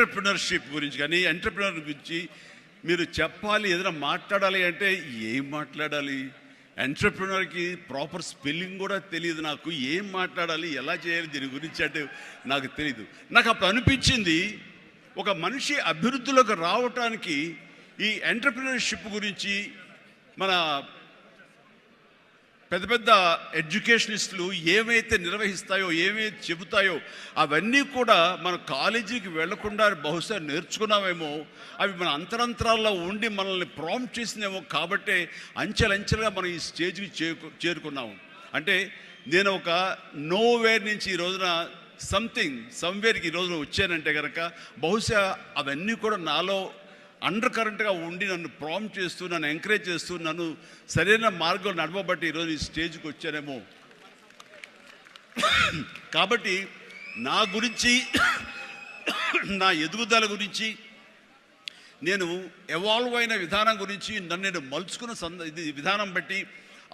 Entrepreneurship గురించి కానీ entrepreneur గురించి మీరు చెప్పాలి, ఏదైనా మాట్లాడాలి అంటే ఏం మాట్లాడాలి? ఎంటర్‌ప్రెన్యూర్‌కి ప్రాపర్ స్పెల్లింగ్ కూడా తెలియదు నాకు. ఏం మాట్లాడాలి, ఎలా చేయాలి దీని గురించి అంటే నాకు తెలీదు. నాకు అప్పుడు అనిపించింది, ఒక మనిషి అభివృద్ధిలోకి రావటానికి ఈ ఎంటర్‌ప్రెన్యూర్‌షిప్ గురించి మన పెద్ద పెద్ద ఎడ్యుకేషనిస్టులు ఏమైతే నిర్వహిస్తాయో, ఏమైతే చెబుతాయో అవన్నీ కూడా మన కాలేజీకి వెళ్లకుండా బహుశా నేర్చుకున్నామేమో, అవి మన అంతరంతరాల్లో ఉండి మనల్ని ప్రాంప్ట్ చేసినేమో. కాబట్టే అంచెలంచెలుగా మనం ఈ స్టేజ్కి చేరుకున్నాము. అంటే నేను ఒక నోవేర్ నుంచి ఈ రోజున సమ్వేర్కి ఈ రోజున వచ్చానంటే కనుక బహుశా అవన్నీ కూడా నాలో అండర్ కరెంట్గా ఉండి నన్ను ప్రాంప్ట్ చేస్తూ, నన్ను ఎంకరేజ్ చేస్తూ, నన్ను సరైన మార్గంలో నడవబట్టి ఈరోజు ఈ స్టేజ్కి వచ్చానేమో. కాబట్టి నా గురించి, నా ఎదుగుదల గురించి, నేను ఎవాల్వ్ అయిన విధానం గురించి, నన్ను నేను మలుచుకున్న విధానం బట్టి,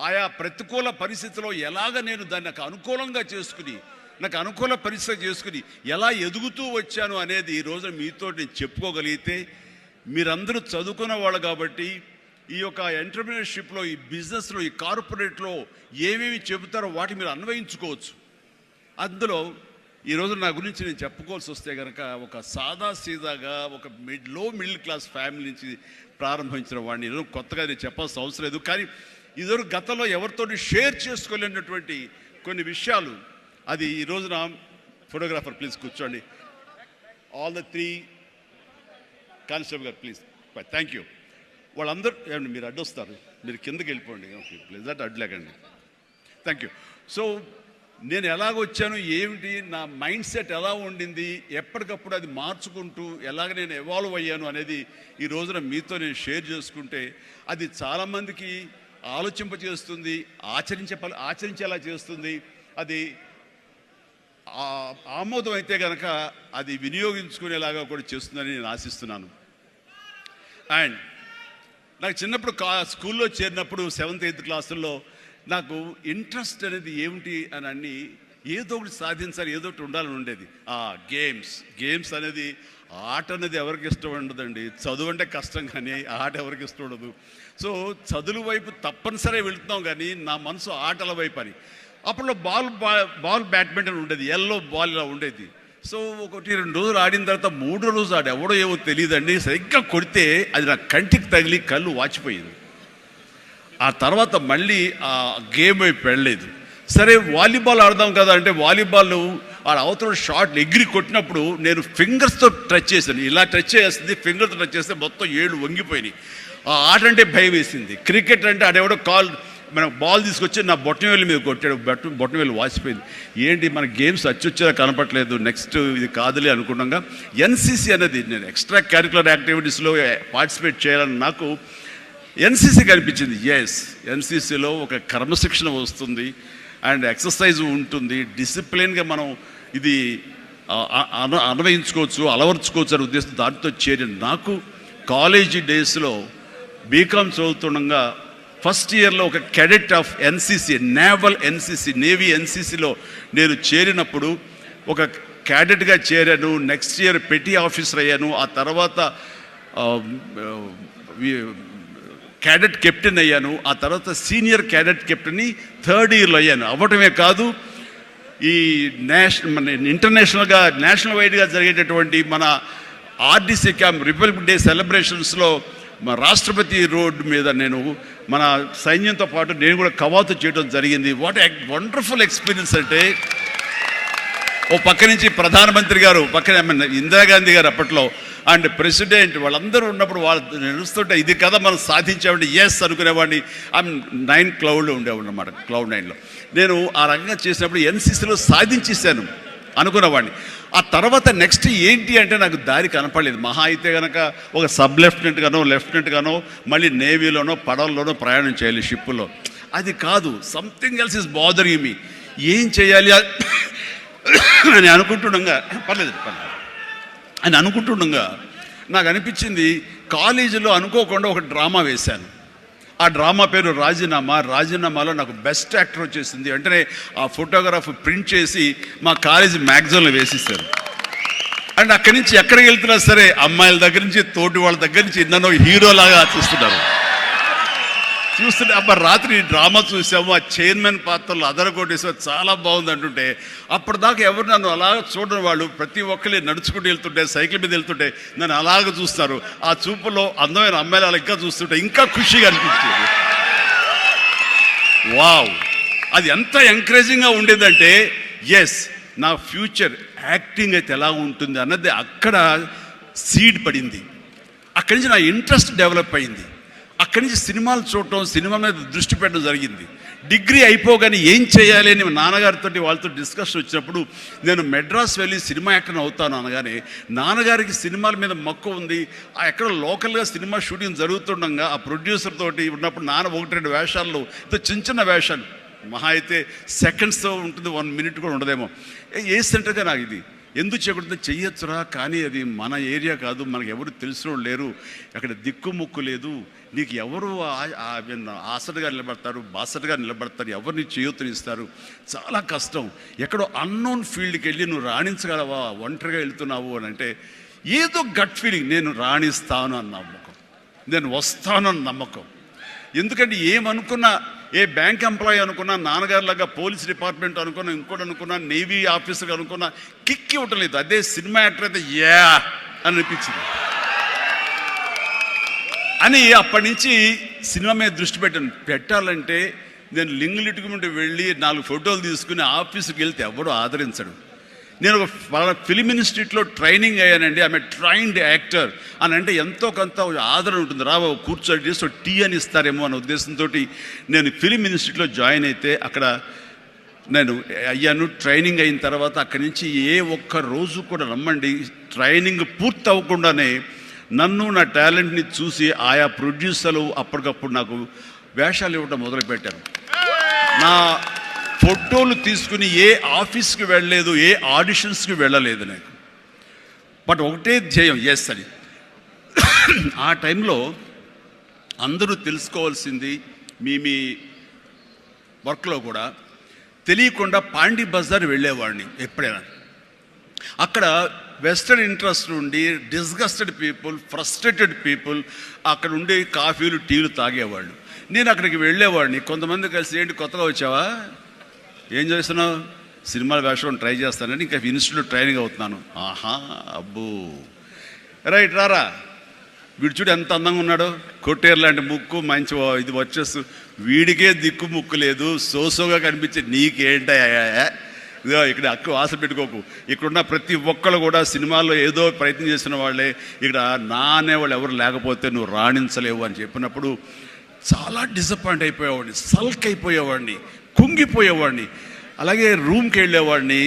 ఆయా ప్రతికూల పరిస్థితిలో ఎలాగ నేను దాన్ని నాకు అనుకూలంగా చేసుకుని, నాకు అనుకూల పరిస్థితి చేసుకుని ఎలా ఎదుగుతూ వచ్చాను అనేది ఈరోజు మీతో నేను చెప్పుకోగలిగితే, మీరందరూ చదువుకున్న వాళ్ళు కాబట్టి ఈ యొక్క ఎంటర్‌ప్రెన్యూర్‌షిప్లో, ఈ బిజినెస్లో, ఈ కార్పొరేట్లో ఏమేమి చెబుతారో వాటి మీరు అన్వయించుకోవచ్చు. అందులో ఈరోజు నా గురించి నేను చెప్పుకోవాల్సి వస్తే కనుక, ఒక సాదాసీదాగా ఒక లో మిడిల్ క్లాస్ ఫ్యామిలీ నుంచి ప్రారంభించిన వాడిని ఈరోజు కొత్తగా నేను చెప్పాల్సిన అవసరం లేదు. కానీ ఇదివరకు గతంలో ఎవరితో షేర్ చేసుకోలేనటువంటి కొన్ని విషయాలు, అది ఈ రోజున ఫోటోగ్రాఫర్ ప్లీజ్ కూర్చోండి. ఆల్ ద 3 కానిస్టేబుల్ గారు ప్లీజ్, థ్యాంక్ యూ. వాళ్ళందరూ ఏమండి మీరు అడ్డొస్తారు, మీరు కిందకి వెళ్ళిపోండి ప్లీజ్, అడ్డులేకండి. Thank you. సో నేను ఎలాగొచ్చాను, ఏమిటి నా మైండ్ సెట్ ఎలా ఉండింది, ఎప్పటికప్పుడు అది మార్చుకుంటూ ఎలాగ నేను ఎవాల్వ్ అయ్యాను అనేది ఈ రోజున మీతో నేను షేర్ చేసుకుంటే అది చాలామందికి ఆలోచింపచేస్తుంది, ఆచరించేలా చేస్తుంది. అది ఆమోదం అయితే కనుక అది వినియోగించుకునేలాగా కూడా చేస్తుందని నేను ఆశిస్తున్నాను. అండ్ నాకు చిన్నప్పుడు స్కూల్లో చేరినప్పుడు 7th 8th క్లాసుల్లో నాకు ఇంట్రెస్ట్ అనేది ఏమిటి అని అన్ని ఏదో ఒకటి సాధించాలి, ఏదో ఒకటి ఉండాలని ఉండేది. గేమ్స్ అనేది, ఆట అనేది ఎవరికి ఇష్టం ఉండదండి. చదువు అంటే కష్టం కానీ ఆట ఎవరికి ఇష్టం ఉండదు. సో చదువు వైపు తప్పనిసరిగా వెళుతున్నాం కానీ నా మనసు ఆటల వైపు అని. అప్పుడు బాల్ బ్యాడ్మింటన్ ఉండేది, ఎల్లో బాల్ ఇలా ఉండేది. సో 1-2 రోజులు ఆడిన తర్వాత 3వ రోజు ఎవడో ఏమో తెలియదండి, సరిగ్గా కొడితే అది నా కంటికి తగిలి కళ్ళు వాచిపోయింది. ఆ తర్వాత మళ్ళీ ఆ గేమ్ వైపు వెళ్ళలేదు. సరే వాలీబాల్ ఆడదాం కదా అంటే వాలీబాల్ అవతల షాట్ ఎగిరి కొట్టినప్పుడు నేను ఫింగర్స్తో టచ్ చేశాను. ఇలా టచ్ చేస్తుంది, ఫింగర్తో టచ్ చేస్తే మొత్తం 7 వంగిపోయినాయి. ఆ ఆట అంటే భయం వేసింది. క్రికెట్ అంటే ఆడెవడో మనకు బాల్ తీసుకొచ్చి నా బొట్టనవేలు మీద కొట్టాడు, బొట్టనవేలు వాసిపోయింది. ఏంటి మన గేమ్స్ అచ్చొచ్చేలా కనపట్లేదు, నెక్స్ట్ ఇది కాదులే అనుకున్నాగా ఎన్సీసీ అనేది, నేను ఎక్స్ట్రా కరిక్యులర్ యాక్టివిటీస్లో పార్టిసిపేట్ చేయాలని నాకు ఎన్సీసీ కనిపించింది. ఎన్సీసీలో ఒక క్రమశిక్షణ వస్తుంది అండ్ ఎక్సర్సైజ్ ఉంటుంది, డిసిప్లిన్గా మనం ఇది అన్వయించుకోవచ్చు, అలవర్చుకోవచ్చు అనే ఉద్దేశం దాంతో చేరిన నాకు కాలేజీ డేస్లో బీకామ్ చదువుతుండగా ఫస్ట్ ఇయర్లో ఒక క్యాడెట్ ఆఫ్ ఎన్సీసీ, నేవీ ఎన్సీసీలో నేను చేరినప్పుడు ఒక క్యాడెట్గా చేరాను. నెక్స్ట్ ఇయర్ పెటీ ఆఫీసర్ అయ్యాను. ఆ తర్వాత క్యాడెట్ కెప్టెన్ అయ్యాను. ఆ తర్వాత సీనియర్ క్యాడెట్ కెప్టెన్ 3rd ఇయర్లో అయ్యాను. అవ్వటమే కాదు, ఈ ఇంటర్నేషనల్గా నేషనల్ వైడ్గా జరిగేటటువంటి మన ఆర్డీసీ క్యాంప్ రిపబ్లిక్ డే సెలబ్రేషన్స్లో మా రాష్ట్రపతి రోడ్డు మీద నేను మన సైన్యంతో పాటు నేను కూడా కవాతు చేయడం జరిగింది. వాట్ వండర్ఫుల్ ఎక్స్పీరియన్స్ అంటే, ఓ పక్క నుంచి ప్రధానమంత్రి గారు, పక్కన ఇందిరాగాంధీ గారు అప్పట్లో అండ్ ప్రెసిడెంట్ వాళ్ళందరూ ఉన్నప్పుడు వాళ్ళు నడుస్తుంటే ఇది కదా మనం సాధించామంటే ఎస్ అనుకునేవాడిని. 9 క్లౌడ్లో ఉండేవాడిని అన్నమాట. క్లౌడ్ 9లో నేను ఆ రకంగా చేసినప్పుడు ఎన్సీసీలో సాధించేశాను అనుకునేవాడిని. ఆ తర్వాత నెక్స్ట్ ఏంటి అంటే నాకు దారి కనపడలేదు. మహా అయితే కనుక ఒక సబ్ లెఫ్టినెంట్ గానో మళ్ళీ నేవీలోనో పడవల్లోనో ప్రయాణం చేయాలి, షిప్పులో. అది కాదు, something else is bothering me. ఏం చేయాలి అని అనుకుంటుండగా నాకు అనిపించింది, కాలేజీలో అనుకోకుండా ఒక డ్రామా వేశాను. ఆ డ్రామా పేరు రాజీనామాలో నాకు బెస్ట్ యాక్టర్ వచ్చేసింది. వెంటనే ఆ ఫోటోగ్రాఫ్ ప్రింట్ చేసి మా కాలేజీ మ్యాగజైన్లో వేసిస్తారు. అండ్ అక్కడి నుంచి ఎక్కడికి వెళ్తున్నా సరే అమ్మాయిల దగ్గర నుంచి తోటి వాళ్ళ దగ్గర నుంచి నన్ను హీరోలాగా చూస్తుంటే అబ్బా రాత్రి డ్రామా చూసాము, ఆ చైర్మన్ పాత్రలు అదరగొట్టేసాము, చాలా బాగుంది అంటుంటే అప్పటిదాకా ఎవరు నన్ను అలా చూడని వాళ్ళు ప్రతి ఒక్కరి నడుచుకుంటూ వెళ్తుంటే, సైకిల్ మీద వెళ్తుంటే నన్ను అలాగ చూస్తారు. ఆ చూపులో అందమైన అమ్మాయిలు అలా ఇంకా చూస్తుంటే ఇంకా ఖుషిగా అనిపించేది. వావ్, అది ఎంత ఎంకరేజింగ్గా ఉండేదంటే ఎస్ నా ఫ్యూచర్ యాక్టింగ్ అయితే ఎలా ఉంటుంది అన్నది అక్కడ సీడ్ పడింది. అక్కడి నుంచి నా ఇంట్రెస్ట్ డెవలప్ అయింది. అక్కడి నుంచి సినిమాలు చూడటం, సినిమా మీద దృష్టి పెట్టడం జరిగింది. డిగ్రీ అయిపోగానే ఏం చేయాలి అని నాన్నగారితో వాళ్ళతో డిస్కషన్ వచ్చినప్పుడు నేను మెడ్రాస్ వెళ్ళి సినిమా యాక్టర్ అవుతాను అనగానే నాన్నగారికి సినిమాల మీద మక్కువ ఉంది. ఆ ఎక్కడ లోకల్గా సినిమా షూటింగ్ జరుగుతుండగా ఆ ప్రొడ్యూసర్ తోటి ఉన్నప్పుడు నాన్న 1-2 వేషాల్లో చిన్న చిన్న వేషాలు మహా అయితే సెకండ్స్తో ఉంటుంది, 1 మినిట్ కూడా ఉండదేమో. ఏ సెంటర్గా నాకు ఇది ఎందుకు చేయకూడదు, చెయ్యొచ్చురా, కానీ అది మన ఏరియా కాదు, మనకు ఎవరు తెలిసిన వాళ్ళు లేరు, అక్కడ దిక్కుముక్కు లేదు, నీకు ఎవరు ఆసటగా నిలబడతారు, బాసటగా నిలబడతారు, ఎవరు నీకు చేయొత్తునిస్తారు, చాలా కష్టం, ఎక్కడో అన్నోన్ ఫీల్డ్కి వెళ్ళి నువ్వు రాణించగలవా, ఒంటరిగా వెళ్తున్నావు అని అంటే ఏదో గట్ ఫీలింగ్, నేను రాణిస్తాను అన్న నమ్మకం, నేను వస్తాను అన్న నమ్మకం. ఎందుకంటే ఏమనుకున్నా, ఏ బ్యాంక్ ఎంప్లాయీ అనుకున్నా, నాన్నగారిలాగా పోలీస్ డిపార్ట్మెంట్ అనుకున్నా, ఇంకోటి అనుకున్నా, నేవీ ఆఫీసర్ అనుకున్నా కిక్ ఇవ్వటం లేదు. అదే సినిమా యాక్టర్ అయితే యా అని అనిపించింది అని అప్పటి నుంచి సినిమా మీద దృష్టి పెట్టాలంటే నేను లింగులిట్టుకుంటూ వెళ్ళి 4 ఫోటోలు తీసుకుని ఆఫీసుకి వెళ్తే ఎవడో ఆదరించడు. నేను ఒక ఫిలిం ఇన్స్టిట్యూట్లో ట్రైనింగ్ అయ్యానండి, ఆమె ట్రైన్డ్ యాక్టర్ అని అంటే ఎంతో కొంత ఆదరణ ఉంటుంది, రాబో కూర్చొని చేసి టీ అని ఇస్తారేమో అనే ఉద్దేశంతో నేను ఫిలిం ఇన్స్టిట్యూట్లో జాయిన్ అయితే అక్కడ నేను అయ్యాను. ట్రైనింగ్ అయిన తర్వాత అక్కడి నుంచి ఏ ఒక్క రోజు కూడా నమ్మండి ట్రైనింగ్ పూర్తి అవ్వకుండానే నన్ను నా టాలెంట్ని చూసి ఆయా ప్రొడ్యూసర్లు అప్పటికప్పుడు నాకు వేషాలు ఇవ్వడం మొదలుపెట్టారు. నా ఫోటోలు తీసుకుని ఏ ఆఫీస్కి వెళ్ళలేదు, ఏ ఆడిషన్స్కి వెళ్ళలేదు నాకు, బట్ ఒకటే ధ్యేయం ఎస్ అని. ఆ టైంలో అందరూ తెలుసుకోవాల్సింది, మీ వర్క్లో కూడా తెలియకుండా పాండి బజార్ వెళ్ళేవాడిని ఎప్పుడైనా. అక్కడ వెస్టర్న్ ఇంట్రెస్ట్ నుండి డిస్గస్టెడ్ పీపుల్, ఫ్రస్ట్రేటెడ్ పీపుల్ అక్కడ ఉండే కాఫీలు టీలు తాగేవాళ్ళు. నేను అక్కడికి వెళ్ళేవాడిని, కొంతమంది కలిసి ఏంటి కొత్తగా వచ్చావా, ఏం చేస్తున్నావు, సినిమాల వేషం ట్రై చేస్తానని, ఇంకా ఇన్స్టిట్యూట్ ట్రైనింగ్ అవుతున్నాను. ఆహా అబ్బో రైట్ రారా, వీడు చూడు ఎంత అందంగా ఉన్నాడో, కొట్టేరు లాంటి ముక్కు, మంచి ఇది వచ్చేస్తూ, వీడికే దిక్కు ముక్కు లేదు, సోసోగా కనిపించే నీకేంటా, ఇదో ఇక్కడ అక్కు ఆశ పెట్టుకోకు, ఇక్కడున్న ప్రతి ఒక్కళ్ళు కూడా సినిమాల్లో ఏదో ప్రయత్నం చేసిన వాళ్ళే, ఇక్కడ నా అనేవాళ్ళు ఎవరు లేకపోతే నువ్వు రాణించలేవు అని చెప్పినప్పుడు చాలా డిసప్పాయింట్ అయిపోయేవాడిని, సల్క్ అయిపోయేవాడిని, కుంగిపోయేవాడిని. అలాగే రూమ్కి వెళ్ళేవాడిని,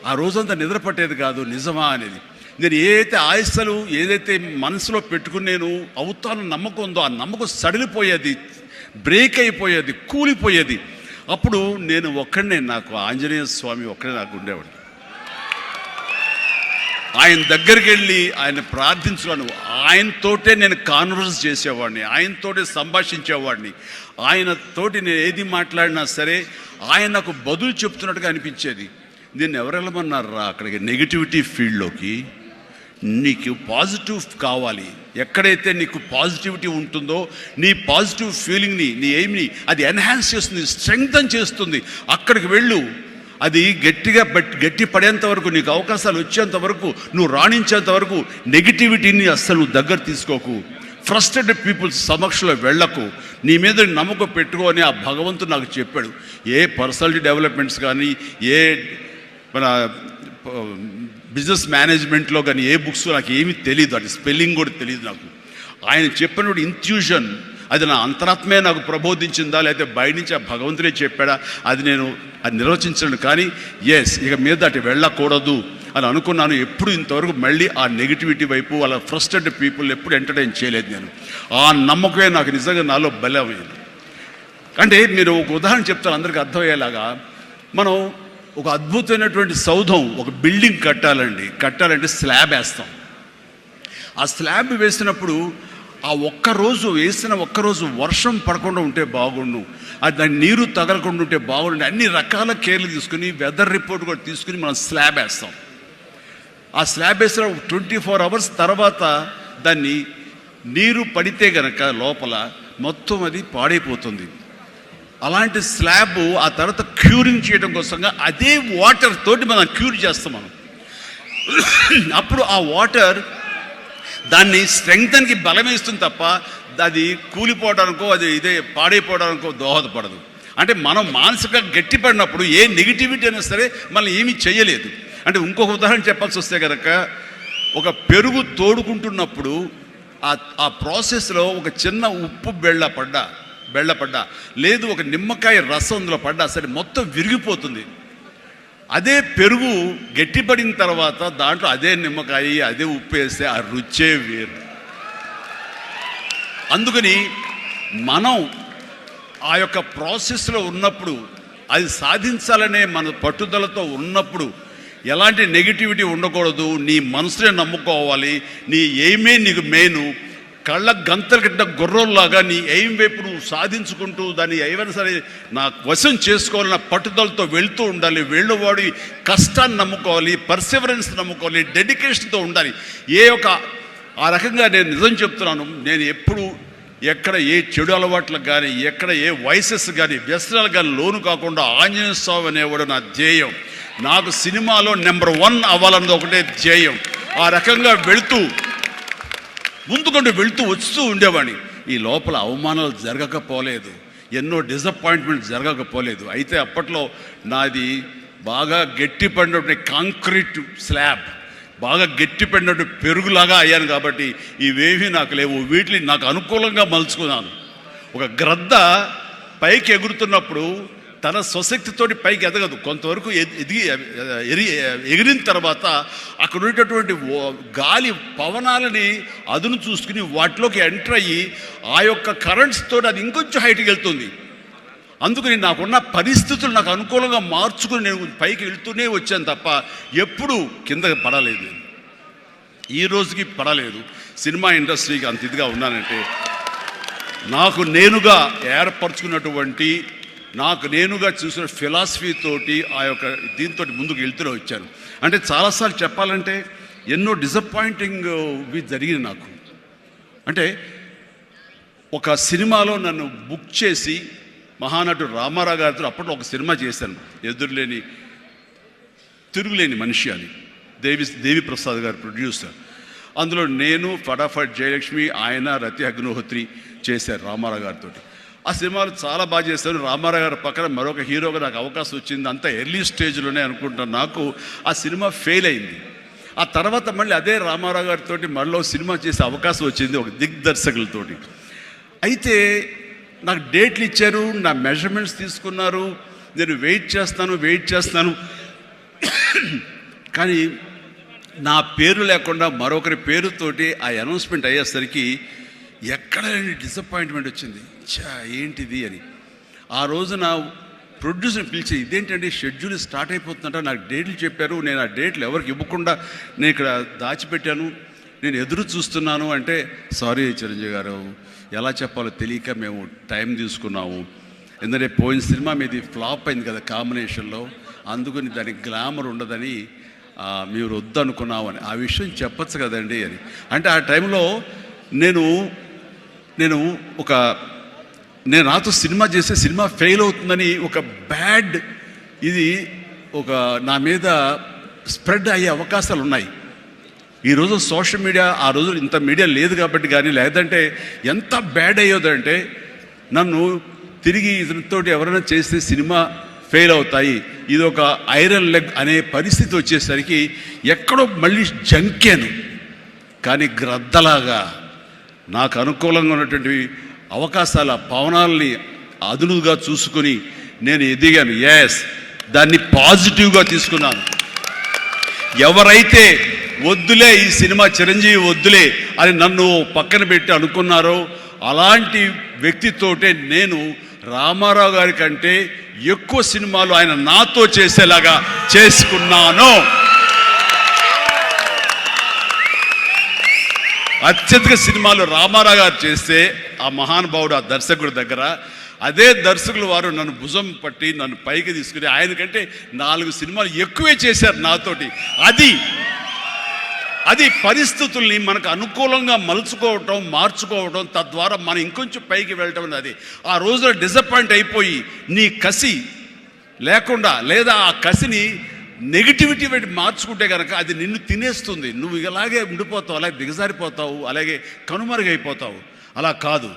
ఆ రోజంతా నిద్ర పట్టేది కాదు, నిజమా అనేది. నేను ఏదైతే ఆశలు ఏదైతే మనసులో పెట్టుకుని నేను అవుతాను నమ్మకం ఉందో ఆ నమ్మకం సడిలిపోయేది, బ్రేక్ అయిపోయేది, కూలిపోయేది. అప్పుడు నేను ఒక్కడనే, నాకు ఆంజనేయ స్వామి ఒక్కడే నాకు ఉండేవాడు. ఆయన దగ్గరికి వెళ్ళి ఆయన ప్రార్థించుకున్నాను, ఆయనతోటే నేను కాన్వర్స్ చేసేవాడిని, ఆయనతోటే సంభాషించేవాడిని, ఆయనతోటి నేను ఏది మాట్లాడినా సరే ఆయన నాకు బదులు చెప్తున్నట్టుగా అనిపించేది. నేను ఎవరు వెళ్ళమన్నారా అక్కడికి, నెగిటివిటీ ఫీల్డ్లోకి? నీకు పాజిటివ్ కావాలి, ఎక్కడైతే నీకు పాజిటివిటీ ఉంటుందో నీ పాజిటివ్ ఫీలింగ్ని, నీ ఎయిమ్ని అది ఎన్హాన్స్ చేస్తుంది, స్ట్రెంగ్తన్ చేస్తుంది, అక్కడికి వెళ్ళు. అది గట్టి పడేంత వరకు, నీకు అవకాశాలు వచ్చేంత వరకు, నువ్వు రాణించేంత వరకు నెగిటివిటీని అస్సలు దగ్గర తీసుకోకు, ఫ్రస్ట్రేటెడ్ పీపుల్స్ సమక్షంలో వెళ్ళకు, నీ మీద నమ్మకం పెట్టుకో అని ఆ భగవంతుడు నాకు చెప్పాడు. ఏ పర్సనాలిటీ డెవలప్మెంట్స్ కానీ, ఏ మన బిజినెస్ మేనేజ్మెంట్లో కానీ ఏ బుక్స్ నాకు ఏమీ తెలియదు, అది స్పెల్లింగ్ కూడా తెలియదు నాకు. ఆయన చెప్పినప్పుడు ఇంట్యూషన్, అది నా అంతరాత్మే నాకు ప్రబోధించిందా లేకపోతే బయట నుంచి ఆ భగవంతుడే చెప్పాడా, అది నేను అది నిర్వచించను. కానీ ఎస్, ఇక మీద అటు వెళ్ళకూడదు అని అనుకున్నాను. ఎప్పుడు ఇంతవరకు మళ్ళీ ఆ నెగిటివిటీ వైపు, అలా ఫ్రస్ట్రేటెడ్ పీపుల్ ఎప్పుడు ఎంటర్టైన్ చేయలేదు నేను. ఆ నమ్మకమే నాకు నిజంగా నాలో బలమైంది. అంటే మీరు ఒక ఉదాహరణ చెప్తాను అందరికీ అర్థమయ్యేలాగా. మనం ఒక అద్భుతమైనటువంటి సౌధం, ఒక బిల్డింగ్ కట్టాలంటే స్లాబ్ వేస్తాం. ఆ స్లాబ్ వేసినప్పుడు ఆ వేసిన ఒక్కరోజు వర్షం పడకుండా ఉంటే బాగుండు, అది దాని నీరు తగలకుండా ఉంటే బాగుండు, అన్ని రకాల కేర్లు తీసుకుని వెదర్ రిపోర్ట్ కూడా తీసుకుని మనం స్లాబ్ వేస్తాం. ఆ స్లాబ్ వేసిన 24 అవర్స్ తర్వాత దాన్ని నీరు పడితే గనక లోపల మొత్తం అది పాడైపోతుంది. అలాంటి స్లాబ్ ఆ తర్వాత క్యూరింగ్ చేయడం కోసంగా అదే వాటర్ తోటి మనం క్యూర్ చేస్తాం మనం. అప్పుడు ఆ వాటర్ దాన్ని స్ట్రెంగ్త్కి బలమేస్తుంది తప్ప అది కూలిపోవడానికో అది ఇదే పాడైపోవడానికో దోహదపడదు. అంటే మనం మానసికంగా గట్టిపడినప్పుడు ఏ నెగిటివిటీ అయినా సరే మనం ఏమీ చేయలేదు. అంటే ఇంకొక ఉదాహరణ చెప్పాల్సి వస్తే కనుక ఒక పెరుగు తోడుకుంటున్నప్పుడు ఆ ప్రాసెస్లో ఒక చిన్న ఉప్పు బెళ్ళ పడ్డా లేదు ఒక నిమ్మకాయ రసం అందులో పడ్డా సరే మొత్తం విరిగిపోతుంది. అదే పెరుగు గట్టిపడిన తర్వాత దాంట్లో అదే నిమ్మకాయ అదే ఉప్పు వేస్తే ఆ రుచే వేరు. అందుకని మనం ఆ యొక్క ప్రాసెస్లో ఉన్నప్పుడు అది సాధించాలనే మన పట్టుదలతో ఉన్నప్పుడు ఎలాంటి నెగిటివిటీ ఉండకూడదు. నీ మనసునే నమ్ముకోవాలి. నీ ఎయిమే నీకు మెయిన్. కళ్ళ గంతలు కట్టిన గుర్రంలాగా నీ ఎయిమ్ వైపు నువ్వు సాధించుకుంటూ దాన్ని ఏమైనా సరే నా వశం చేసుకోవాలన్న పట్టుదలతో వెళ్తూ ఉండాలి. వెళ్ళేవాడి కష్టాన్ని నమ్ముకోవాలి, పర్సివరెన్స్ నమ్ముకోవాలి, డెడికేషన్తో ఉండాలి. ఆ రకంగా నేను నిజం చెప్తున్నాను. నేను ఎప్పుడు ఎక్కడ ఏ చెడు అలవాట్లకు కానీ ఎక్కడ ఏ వయసెస్ కానీ వ్యసనాలు కానీ లోను కాకుండా ఆంజనేయ స్వామి అనేవాడు నా ధ్యేయం. నాకు సినిమాలో నెంబర్ 1 అవ్వాలన్నది ఒకటే ధ్యేయం. ఆ రకంగా ముందుకుంటూ వెళుతూ వస్తూ ఉండేవాడిని. ఈ లోపల అవమానాలు జరగకపోలేదు, ఎన్నో డిసప్పాయింట్మెంట్ జరగకపోలేదు. అయితే అప్పట్లో నాది బాగా గట్టిపడినటువంటి కాంక్రీట్ స్లాబ్, బాగా గట్టిపడినట్టు పెరుగులాగా అయ్యాను కాబట్టి ఇవేమీ నాకు లేవు. వీటిని నాకు అనుకూలంగా మలుచుకున్నాను. ఒక గ్రద్ద పైకి ఎగురుతున్నప్పుడు తన స్వశక్తితోటి పైకి ఎదగదు. కొంతవరకు ఎగిరిన తర్వాత అక్కడ ఉండేటటువంటి గాలి పవనాలని అదును చూసుకుని వాటిలోకి ఎంటర్ అయ్యి ఆ యొక్క కరెంట్స్తో అది ఇంకొంచెం హైట్కి వెళ్తుంది. అందుకని నాకున్న పరిస్థితులు నాకు అనుకూలంగా మార్చుకుని నేను పైకి వెళ్తూనే వచ్చాను తప్ప ఎప్పుడు కింద పడలేదు. ఈ రోజుకి పడలేదు. సినిమా ఇండస్ట్రీకి అంత ఇదిగా ఉన్నానంటే నాకు నేనుగా ఏర్పరచుకున్నటువంటి నాకు నేనుగా చూసిన ఫిలాసఫీ తోటి ఆ యొక్క దీంతో ముందుకు వెళ్తూనే వచ్చాను. అంటే చాలాసార్లు చెప్పాలంటే ఎన్నో డిసప్పాయింటింగ్ జరిగింది నాకు. అంటే ఒక సినిమాలో నన్ను బుక్ చేసి మహానటుడు రామారావు గారితో అప్పట్లో ఒక సినిమా చేశాను, తిరుగులేని మనిషి అని. దేవి ప్రసాద్ గారు ప్రొడ్యూసర్. అందులో నేను, ఫటాఫట్ జయలక్ష్మి, ఆయన, రతి అగ్నిహోత్రి చేశారు రామారావు గారితో. ఆ సినిమాలు చాలా బాగా చేశాను. రామారావు గారి పక్కన మరొక హీరోగా నాకు అవకాశం వచ్చింది. అంతా ఎర్లీ స్టేజ్లోనే అనుకుంటాను. నాకు ఆ సినిమా ఫెయిల్ అయింది. ఆ తర్వాత మళ్ళీ అదే రామారావు గారితో మళ్ళీ సినిమా చేసే అవకాశం వచ్చింది ఒక దిగ్దర్శకులతోటి. అయితే నాకు డేట్లు ఇచ్చారు, నా మెజర్మెంట్స్ తీసుకున్నారు, నేను వెయిట్ చేస్తాను. కానీ నా పేరు లేకుండా మరొకరి పేరుతోటి ఆ అనౌన్స్మెంట్ అయ్యేసరికి ఎక్కడ డిసప్పాయింట్మెంట్ వచ్చింది. ఏంటిది అని ఆ రోజున ప్రొడ్యూసర్ పిలిచి ఇదేంటంటే షెడ్యూల్ స్టార్ట్ అయిపోతుందంట, నాకు డేట్లు చెప్పారు, నేను ఆ డేట్లు ఎవరికి ఇవ్వకుండా నేను ఇక్కడ దాచిపెట్టాను, నేను ఎదురు చూస్తున్నాను అంటే, సారీ చిరంజీవి గారు, ఎలా చెప్పాలో తెలియక మేము టైం తీసుకున్నాము. ఎందుకంటే పోయిన సినిమా మీది ఫ్లాప్ అయింది కదా కాంబినేషన్లో, అందుకని దానికి గ్లామర్ ఉండదని మీరు వద్దనుకున్నామని. ఆ విషయం చెప్పచ్చు కదండి అని అంటే ఆ టైంలో నేను నాతో సినిమా చేస్తే సినిమా ఫెయిల్ అవుతుందని ఒక బ్యాడ్ ఇది నా మీద స్ప్రెడ్ అయ్యే అవకాశాలు ఉన్నాయి. ఈరోజు సోషల్ మీడియా, ఆ రోజు ఇంత మీడియా లేదు కాబట్టి కానీ, లేదంటే ఎంత బ్యాడ్ అయ్యేదంటే నన్ను తిరిగి ఇతనితోటి ఎవరైనా చేస్తే సినిమా ఫెయిల్ అవుతాయి, ఇది ఒక ఐరన్ లెగ్ అనే పరిస్థితి వచ్చేసరికి ఎక్కడో మళ్ళీ జంకాను. కానీ గ్రద్దలాగా నాకు అనుకూలంగా ఉన్నటువంటి అవకాశాల పవనాల్ని అదునుగా చూసుకుని నేను ఎదిగాను. దాన్ని పాజిటివ్గా తీసుకున్నాను. ఎవరైతే వద్దులే ఈ సినిమా చిరంజీవి వద్దులే అని నన్ను పక్కన పెట్టి అనుకున్నారో అలాంటి వ్యక్తితోటే నేను రామారావు గారి కంటే ఎక్కువ సినిమాలు ఆయన నాతో చేసేలాగా చేసుకున్నాను. అత్యధిక సినిమాలు రామారావు గారు చేస్తే ఆ మహానుభావుడు ఆ దర్శకుడి దగ్గర, అదే దర్శకులు వారు నన్ను భుజం పట్టి నన్ను పైకి తీసుకుని ఆయనకంటే 4 సినిమాలు ఎక్కువే చేశారు నాతోటి. అది అది పరిస్థితుల్ని మనకు అనుకూలంగా మలుచుకోవటం, మార్చుకోవటం, తద్వారా మనం ఇంకొంచెం పైకి వెళ్ళటం అనేది. ఆ రోజున డిసప్పాయింట్ అయిపోయి నీ కసి లేకుండా, లేదా ఆ కసిని నెగిటివిటీ పెట్టి మార్చుకుంటే కనుక అది నిన్ను తినేస్తుంది. నువ్వు ఇలాగే ఉండిపోతావు, అలాగే దిగజారిపోతావు, అలాగే కనుమరుగైపోతావు. అలా కాదు,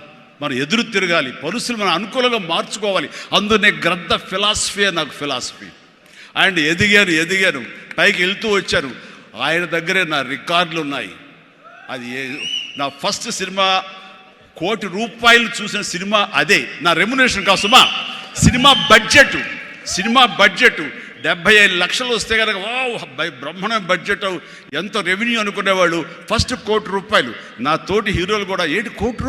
మనం ఎదురు తిరగాలి, పరిస్థితులు మనం అనుకూలంగా మార్చుకోవాలి. అందునే గ్రంథ ఫిలాసఫీ నాకు ఫిలాసఫీ. అండ్ ఎదిగాను పైకి వెళ్తూ వచ్చాను. ఆయన దగ్గరే నా రికార్డులు ఉన్నాయి. అది నా ఫస్ట్ సినిమా ₹1 కోటి చూసిన సినిమా అదే. నా రెమ్యునరేషన్ కాదు సుమా, సినిమా బడ్జెట్ 75 లక్షలు వస్తే కనుక బ్రహ్మాండమైన బడ్జెట్, ఎంతో రెవెన్యూ అనుకునేవాళ్ళు. ఫస్ట్ ₹1 కోటి. నా తోటి హీరోలు కూడా ₹1 కోటి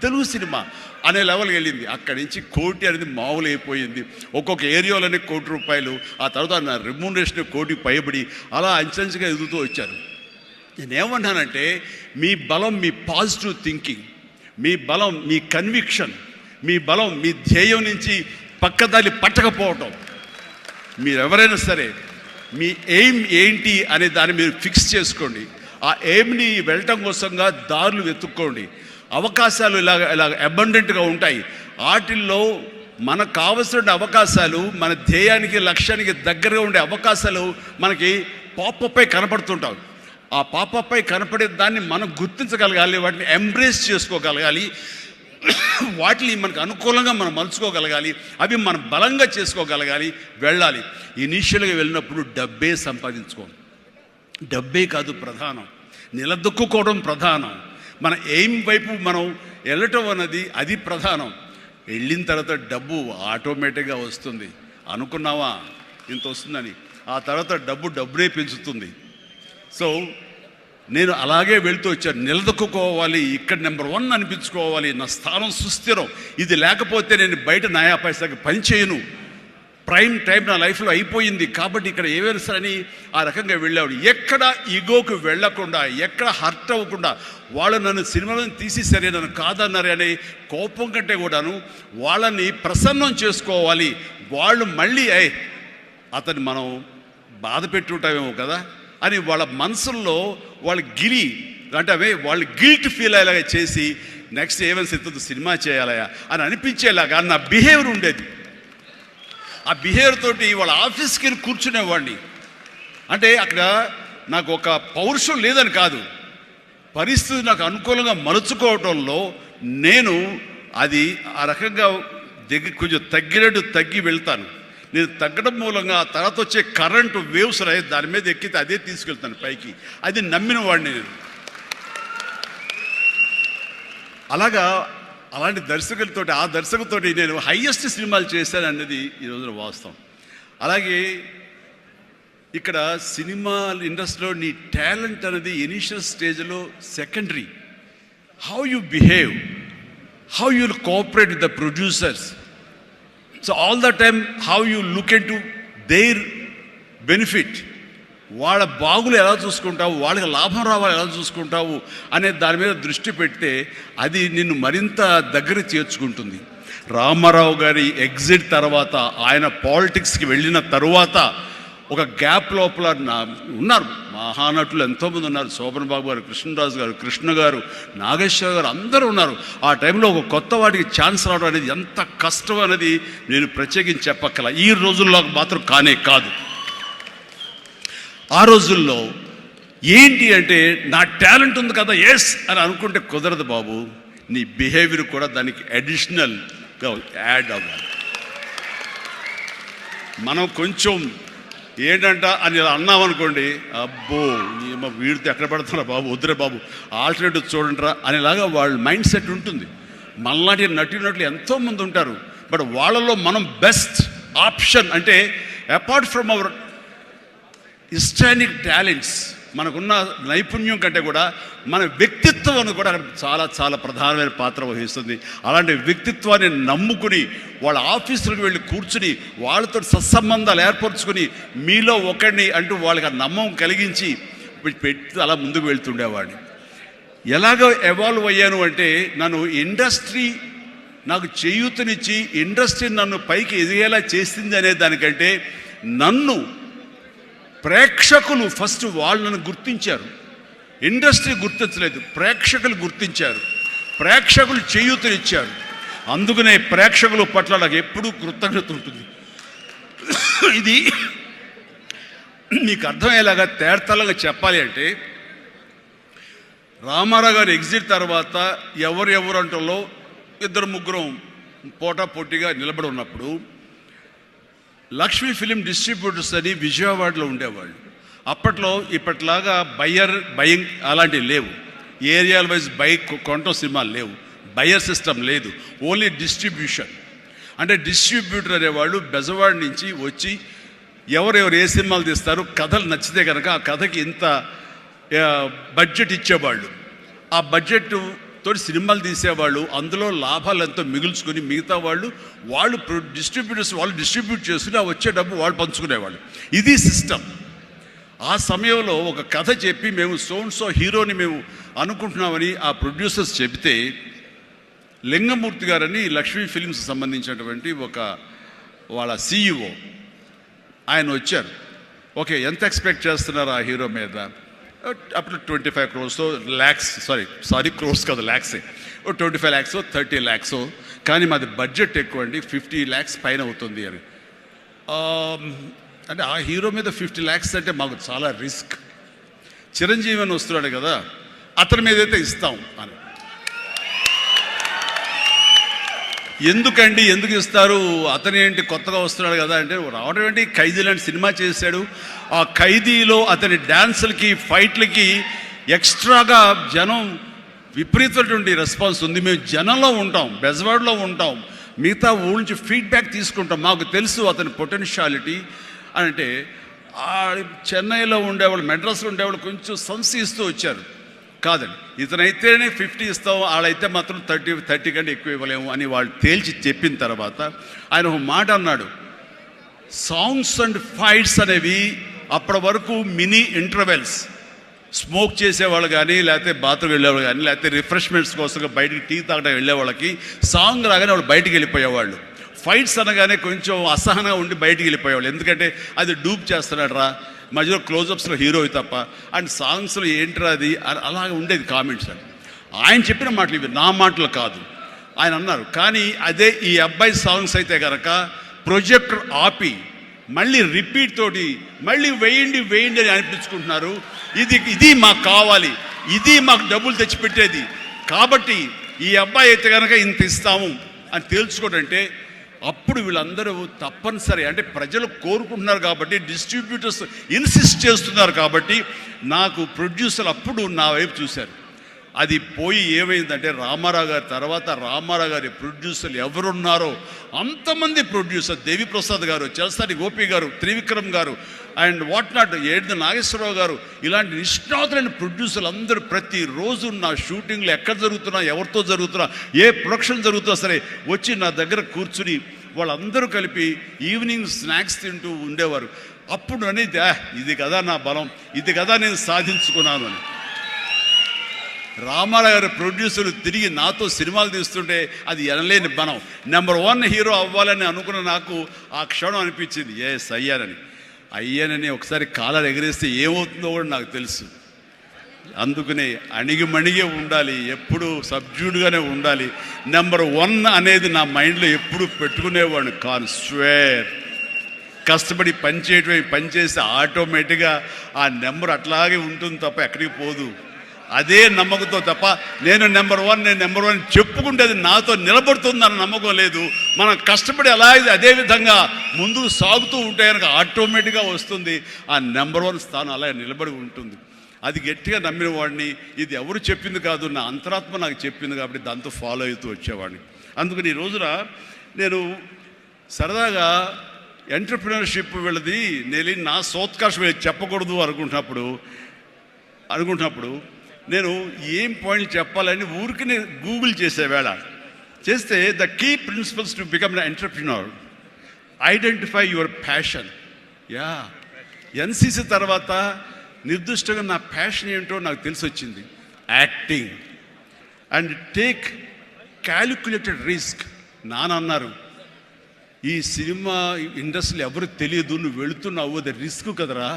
తెలుగు సినిమా అనే లెవెల్కి వెళ్ళింది. అక్కడి నుంచి కోటి అనేది మామూలు అయిపోయింది. ఒక్కొక్క ఏరియాలోనే ₹1 కోటి. ఆ తర్వాత నా రెమ్యునరేషన్ ₹1 కోటి పైబడి అలా అంచెంచుగా ఎదుగుతూ వచ్చాను. నేనేమన్నానంటే, మీ బలం మీ పాజిటివ్ థింకింగ్, మీ బలం మీ కన్విక్షన్, మీ బలం మీ ధ్యేయం నుంచి పక్కదారి పట్టకపోవటం. మీరెవరైనా సరే మీ ఎయిమ్ ఏంటి అనే దాన్ని మీరు ఫిక్స్ చేసుకోండి. ఆ ఎయిమ్ని వెళ్ళటం కోసంగా దారులు వెతుక్కోండి. అవకాశాలు ఇలాగ అబండెంట్గా ఉంటాయి. వాటిల్లో మనకు కావలసిన అవకాశాలు, మన ధ్యేయానికి లక్ష్యానికి దగ్గరగా ఉండే అవకాశాలు మనకి పాపపై కనపడుతుంటాం. ఆ పాపపై కనపడే దాన్ని మనం గుర్తించగలగాలి, వాటిని ఎంబ్రేస్ చేసుకోగలగాలి, వాటిని మనకు అనుకూలంగా మనం మలుచుకోగలగాలి, అవి మనం బలంగా చేసుకోగలగాలి, వెళ్ళాలి. ఇనీషియల్గా వెళ్ళినప్పుడు డబ్బే సంపాదించుకోం, డబ్బే కాదు ప్రధానం, నిలదొక్కుకోవడం ప్రధానం. మన ఎయిమ్ వైపు మనం వెళ్ళటం అన్నది అది ప్రధానం. వెళ్ళిన తర్వాత డబ్బు ఆటోమేటిక్గా వస్తుంది. అనుకున్నావా ఇంత వస్తుందని, ఆ తర్వాత డబ్బునే పెంచుతుంది. సో నేను అలాగే వెళ్తూ వచ్చాను. నిలదొక్కుకోవాలి, ఇక్కడ నెంబర్ 1 అనిపించుకోవాలి, నా స్థానం సుస్థిరం. ఇది లేకపోతే నేను బయట నయా పైసాకి పని చేయను. ప్రైమ్ టైం నా లైఫ్లో అయిపోయింది కాబట్టి ఇక్కడ ఏమైనా సరే అని ఆ రకంగా వెళ్ళాడు. ఎక్కడ ఈగోకు వెళ్ళకుండా, ఎక్కడ హర్ట్ అవ్వకుండా, వాళ్ళు నన్ను సినిమాలను తీసేసరే, నన్ను కాదన్నారే అనే కోపం కంటే కూడాను వాళ్ళని ప్రసన్నం చేసుకోవాలి. వాళ్ళు మళ్ళీ అతన్ని మనం బాధ పెట్టుంటామేమో కదా అని వాళ్ళ మనసుల్లో వాళ్ళు వాళ్ళు గిల్ట్ ఫీల్ అయ్యేలాగా చేసి నెక్స్ట్ ఏమైనా సిద్ధం సినిమా చేయాలయా అని అనిపించేలాగా నా బిహేవియర్ ఉండేది. ఆ బిహేవియర్ తోటి వాళ్ళ ఆఫీస్కి వెళ్ళి కూర్చునేవాడిని. అంటే అక్కడ నాకు ఒక పౌరుషం లేదని కాదు, పరిస్థితి నాకు అనుకూలంగా మలుచుకోవటంలో నేను అది ఆ రకంగా కొంచెం తగ్గి వెళ్తాను. నేను తగ్గడం మూలంగా ఆ తర్వాత వచ్చే కరెంటు వేవ్స్ దాని మీద ఎక్కితే అదే తీసుకెళ్తాను పైకి. అది నమ్మిన వాడిని నేను. అలాంటి దర్శకులతోటి, ఆ దర్శకులతోటి నేను హైయెస్ట్ సినిమాలు చేశాను అన్నది ఈ రోజున వాస్తవం. అలాగే ఇక్కడ సినిమా ఇండస్ట్రీలో నీ టాలెంట్ అనేది ఇనిషియల్ స్టేజ్లో secondary. How you behave, how you cooperate with the producers. So all the time how you look in to their benefit, వాళ్ళ బాగులు ఎలా చూసుకుంటావు, వాళ్ళకి లాభం రావాలి ఎలా చూసుకుంటావు అనే దాని మీద దృష్టి పెడితే అది నిన్ను మరింత దగ్గర చేర్చుకుంటుంది. రామారావు గారి ఎగ్జిట్ తర్వాత, ఆయన పాలిటిక్స్కి వెళ్ళిన తరువాత ఒక గ్యాప్ లోపల ఉన్నారు మహానటులు ఎంతోమంది ఉన్నారు. శోభన్ బాబు గారు, కృష్ణరాజు గారు, కృష్ణ గారు, నాగేశ్వర గారు, అందరూ ఉన్నారు. ఆ టైంలో ఒక కొత్త వాడికి ఛాన్స్ రావడం అనేది ఎంత కష్టం అనేది నేను ప్రత్యేకించి చెప్పక్కల. ఈ రోజుల్లో మాత్రం కానే కాదు. ఆ రోజుల్లో ఏంటి అంటే, నా టాలెంట్ ఉంది కదా ఎస్ అని అనుకుంటే కుదరదు బాబు. నీ బిహేవియర్ కూడా దానికి అడిషనల్గా యాడ్ అవ్వాలి. మనం కొంచెం ఏంటంట అని ఇలా అన్నామనుకోండి, అబ్బో వీడితో ఎక్కడ పెడతారా బాబు, వద్దురే బాబు, ఆల్టర్నేటివ్ చూడండిరా అనేలాగా వాళ్ళ మైండ్ సెట్ ఉంటుంది. మనలాంటి నటులు ఎంతోమంది ఉంటారు. బట్ వాళ్ళలో మనం బెస్ట్ ఆప్షన్ అంటే, అపార్ట్ ఫ్రమ్ అవర్ హిస్టానిక్ టాలెంట్స్, మనకున్న నైపుణ్యం కంటే కూడా మన వ్యక్తిత్వం అని కూడా చాలా చాలా ప్రధానమైన పాత్ర వహిస్తుంది. అలాంటి వ్యక్తిత్వాన్ని నమ్ముకుని వాళ్ళ ఆఫీసులకు వెళ్ళి కూర్చుని వాళ్ళతో సత్సంబంధాలు ఏర్పరచుకుని మీలో ఒకడిని అంటూ వాళ్ళకి ఆ నమ్మకం కలిగించి పెట్టి అలా ముందుకు వెళ్తుండేవాడిని. ఎలాగో ఎవాల్వ్ అయ్యాను అంటే, నన్ను ఇండస్ట్రీ నాకు చేయూతనిచ్చి ఇండస్ట్రీ నన్ను పైకి ఎదిగేలా చేసింది అనే దానికంటే, నన్ను ప్రేక్షకులు ఫస్ట్ వాళ్ళను గుర్తించారు. ఇండస్ట్రీ గుర్తించలేదు, ప్రేక్షకులు గుర్తించారు, ప్రేక్షకులు చేయూతనిచ్చారు. అందుకనే ప్రేక్షకుల పట్ల నాకు ఎప్పుడూ కృతజ్ఞత ఉంటుంది. ఇది మీకు అర్థమయ్యేలాగా తేటతలంగా చెప్పాలి అంటే, రామారావు గారు ఎగ్జిట్ తర్వాత ఎవరు అంటలో ఇద్దరు ముగ్గురం పోటాపోటీగా నిలబడి ఉన్నప్పుడు లక్ష్మీ ఫిలిం డిస్ట్రిబ్యూటర్స్ అని విజయవాడలో ఉండేవాళ్ళు. అప్పట్లో ఇప్పట్లాగా బయింగ్ అలాంటివి లేవు. ఏరియాల వైజ్ కొనటం సినిమాలు లేవు, బయర్ సిస్టమ్ లేదు, ఓన్లీ డిస్ట్రిబ్యూషన్. అంటే డిస్ట్రిబ్యూటర్ అనేవాళ్ళు బెజవాడ నుంచి వచ్చి ఎవరెవరు ఏ సినిమాలు తీస్తారు, కథలు నచ్చితే కనుక ఆ కథకి ఇంత బడ్జెట్ ఇచ్చేవాళ్ళు. ఆ బడ్జెట్ తోటి సినిమాలు తీసేవాళ్ళు, అందులో లాభాలు ఎంతో మిగుల్చుకొని మిగతా వాళ్ళు డిస్ట్రిబ్యూటర్స్ వాళ్ళు డిస్ట్రిబ్యూట్ చేసుకుని ఆ వచ్చే డబ్బు వాళ్ళు పంచుకునేవాళ్ళు. ఇది సిస్టమ్. ఆ సమయంలో ఒక కథ చెప్పి మేము సో హీరోని మేము అనుకుంటున్నామని ఆ ప్రొడ్యూసర్స్ చెబితే లింగమూర్తి గారని లక్ష్మీ ఫిలిమ్స్ సంబంధించినటువంటి వాళ్ళ CEO ఆయన వచ్చారు. ఓకే, ఎంత ఎక్స్పెక్ట్ చేస్తున్నారు ఆ హీరో మీద? అప్పుడు 25 crores ల్యాక్స్, సారీ క్రోర్స్ కాదు, ల్యాక్సే. 25 lakhs 30 lakhs, కానీ మాది బడ్జెట్ ఎక్కువ అండి, 50 lakhs పైన అవుతుంది అని. అంటే ఆ హీరో మీద 50 lakhs అంటే మాకు చాలా రిస్క్. చిరంజీవి అని వస్తున్నాడు కదా, అతని మీద అయితే ఇస్తాం అని. ఎందుకు ఇస్తారు, అతను ఏంటి కొత్తగా వస్తున్నాడు కదా అంటే, రావడం ఏంటి, ఖైదీ లాంటి సినిమా చేశాడు. ఆ ఖైదీలో అతని డ్యాన్సులకి ఫైట్లకి ఎక్స్ట్రాగా జనం విపరీతమైనటువంటి రెస్పాన్స్ ఉంది. మేము జనంలో ఉంటాం, బెజవాడలో ఉంటాం, మిగతా ఊళ్ళ నుంచి ఫీడ్బ్యాక్ తీసుకుంటాం, మాకు తెలుసు అతని పొటెన్షియాలిటీ అంటే. చెన్నైలో ఉండేవాళ్ళు, మెడ్రాస్లో ఉండేవాళ్ళు కొంచెం సంశయిస్తూ వచ్చారు. కాదండి, ఇతనైతేనే 50 ఇస్తాం, వాళ్ళైతే మాత్రం 30 కంటే ఎక్కువ ఇవ్వలేము అని వాళ్ళు తేల్చి చెప్పిన తర్వాత ఆయన ఒక మాట అన్నాడు, సాంగ్స్ అండ్ ఫైట్స్ అనేవి అప్పటి వరకు మినీ ఇంటర్వెల్స్, స్మోక్ చేసేవాళ్ళు కానీ, లేకపోతే బాత్రూమ్ వెళ్ళేవాళ్ళు కానీ, లేకపోతే రిఫ్రెష్మెంట్స్ కోసం బయటికి టీ తాగడం వెళ్ళేవాళ్ళకి సాంగ్ రాగానే వాళ్ళు బయటికి వెళ్ళిపోయేవాళ్ళు. ఫైట్స్ అనగానే కొంచెం అసహనంగా ఉండి బయటికి వెళ్ళిపోయేవాళ్ళు, ఎందుకంటే అది డూప్ చేస్తున్నాడు రా, మధ్యలో క్లోజప్స్లో హీరో తప్ప, అండ్ సాంగ్స్లో ఏంట్రా అది, అలాగే ఉండేది కామెంట్స్ అని. ఆయన చెప్పిన మాటలు ఇవి, నా మాటలు కాదు. ఆయన అన్నారు, కానీ అదే ఈ అబ్బాయి సాంగ్స్ అయితే కనుక ప్రొజెక్టర్ ఆపి మళ్ళీ రిపీట్ తోటి మళ్ళీ వేయండి అని అనిపించుకుంటున్నారు. ఇది మాకు కావాలి, ఇది మాకు డబ్బులు తెచ్చిపెట్టేది, కాబట్టి ఈ అబ్బాయి అయితే కనుక ఇంత ఇస్తాము అని తేల్చుకోవడంటే, అప్పుడు వీళ్ళందరూ తప్పనిసరి, అంటే ప్రజలు కోరుకుంటున్నారు కాబట్టి, డిస్ట్రిబ్యూటర్స్ ఇన్సిస్ట్ చేస్తున్నారు కాబట్టి, నాకు ప్రొడ్యూసర్లు అప్పుడు నా వైపు చూశారు. అది పోయి ఏమైందంటే, రామారావు గారి తర్వాత రామారావు గారి ప్రొడ్యూసర్లు ఎవరున్నారో అంతమంది ప్రొడ్యూసర్, దేవిప్రసాద్ గారు, చలసాని గోపి గారు, త్రివిక్రమ్ గారు, అండ్ వాట్ నాట్ ఏడు నాగేశ్వరరావు గారు, ఇలాంటి నిష్ణాతులైన ప్రొడ్యూసర్లు అందరూ ప్రతిరోజు నా షూటింగ్లు ఎక్కడ జరుగుతున్నా, ఎవరితో జరుగుతున్నా, ఏ ప్రొడక్షన్ జరుగుతున్నా సరే వచ్చి నా దగ్గర కూర్చుని వాళ్ళందరూ కలిపి ఈవినింగ్ స్నాక్స్ తింటూ ఉండేవారు. అప్పుడు అనేది ఇది కదా నా బలం, ఇది కదా నేను సాధించుకున్నాను అని. రామారావు గారి ప్రొడ్యూసర్లు తిరిగి నాతో సినిమాలు తీస్తుంటే అది ఎనలేని బలం. నెంబర్ 1 హీరో అవ్వాలని అనుకున్న నాకు ఆ క్షణం అనిపించింది, ఎస్ అయ్యానని ఒకసారి కాలర్ ఎగరేస్తే ఏమవుతుందో కూడా నాకు తెలుసు. అందుకనే అణిగిమణిగే ఉండాలి, ఎప్పుడు సబ్జ్యూడ్గానే ఉండాలి. నెంబర్ 1 అనేది నా మైండ్లో ఎప్పుడు పెట్టుకునేవాడిని కాను. స్వేర్ కష్టపడి పనిచేస్తే ఆటోమేటిక్గా ఆ నెంబర్ అట్లాగే ఉంటుంది తప్ప ఎక్కడికి పోదు. అదే నమ్మకంతో తప్ప నేను నెంబర్ 1 చెప్పుకుంటే అది నాతో నిలబడుతుందన్న నమ్మకం లేదు. మనం కష్టపడి అలా అదే విధంగా ముందుకు సాగుతూ ఉంటే కనుక ఆటోమేటిక్గా వస్తుంది. ఆ నెంబర్ 1 స్థానం అలా నిలబడి ఉంటుంది. అది గట్టిగా నమ్మిన వాడిని. ఇది ఎవరు చెప్పింది కాదు, నా అంతరాత్మ నాకు చెప్పింది కాబట్టి దాంతో ఫాలో అవుతూ వచ్చేవాడిని. అందుకని ఈ రోజున నేను సరదాగా ఎంటర్ప్రినర్షిప్ వెళ్ళది నేను నా సోత్కర్షం చెప్పకూడదు అనుకుంటున్నప్పుడు నేను ఏం పాయింట్ చెప్పాలని ఊరికి గూగుల్ చేసేవేళ చేస్తే the key principles to become an entrepreneur, identify your passion. NCC తర్వాత నిర్దిష్టంగా నా ప్యాషన్ ఏంటో నాకు తెలిసి వచ్చింది, acting. And take calculated risk. నాన్నన్నారు, ఈ సినిమా ఇండస్ట్రీలో ఎవరు తెలియదు, నువ్వు వెళుతున్నావు, అది రిస్క్ కదరా,